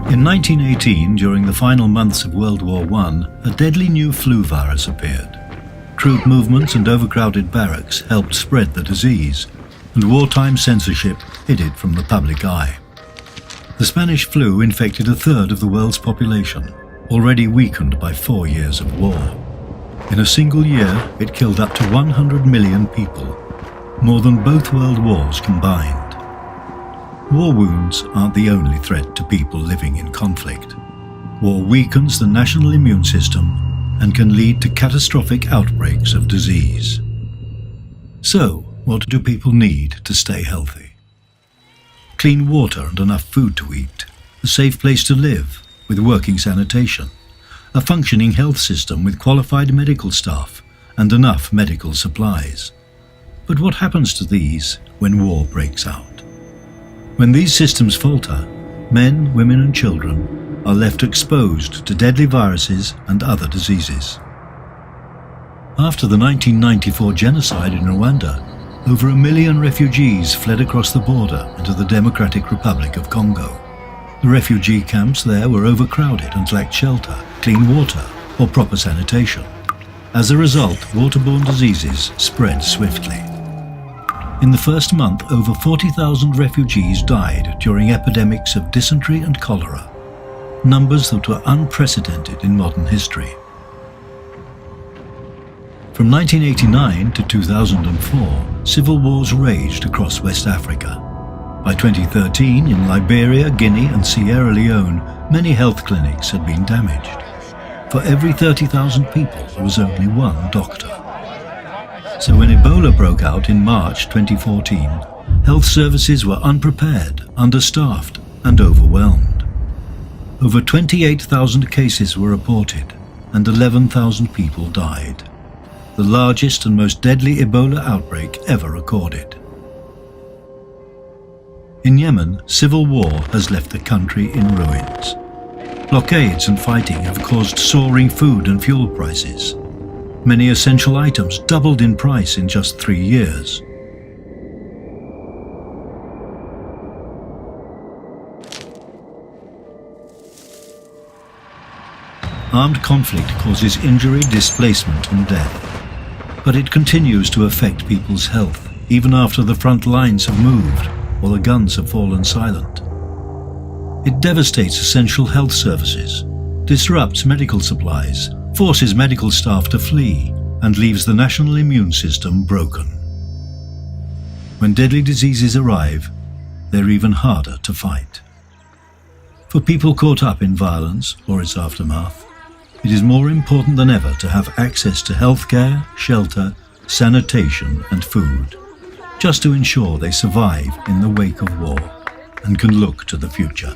In 1918, during the final months of World War I, a deadly new flu virus appeared. Troop movements and overcrowded barracks helped spread the disease, and wartime censorship hid it from the public eye. The Spanish flu infected a third of the world's population, already weakened by 4 years of war. In a single year, it killed up to 100 million people, more than both world wars combined. War wounds aren't the only threat to people living in conflict. War weakens the national immune system and can lead to catastrophic outbreaks of disease. So, what do people need to stay healthy? Clean water and enough food to eat, a safe place to live with working sanitation, a functioning health system with qualified medical staff and enough medical supplies. But what happens to these when war breaks out? When these systems falter, men, women and children are left exposed to deadly viruses and other diseases. After the 1994 genocide in Rwanda, over 1 million refugees fled across the border into the Democratic Republic of Congo. The refugee camps there were overcrowded and lacked shelter, clean water or proper sanitation. As a result, waterborne diseases spread swiftly. In the first month, over 40,000 refugees died during epidemics of dysentery and cholera, numbers that were unprecedented in modern history. From 1989 to 2004, civil wars raged across West Africa. By 2013, in Liberia, Guinea and Sierra Leone, many health clinics had been damaged. For every 30,000 people, there was only one doctor. So when Ebola broke out in March 2014, health services were unprepared, understaffed and overwhelmed. Over 28,000 cases were reported and 11,000 people died. The largest and most deadly Ebola outbreak ever recorded. In Yemen, civil war has left the country in ruins. Blockades and fighting have caused soaring food and fuel prices. Many essential items doubled in price in just 3 years. Armed conflict causes injury, displacement and death. But it continues to affect people's health, even after the front lines have moved or the guns have fallen silent. It devastates essential health services, disrupts medical supplies, forces medical staff to flee, and leaves the national immune system broken. When deadly diseases arrive, they're even harder to fight. For people caught up in violence or its aftermath, it is more important than ever to have access to healthcare, shelter, sanitation and food, just to ensure they survive in the wake of war and can look to the future.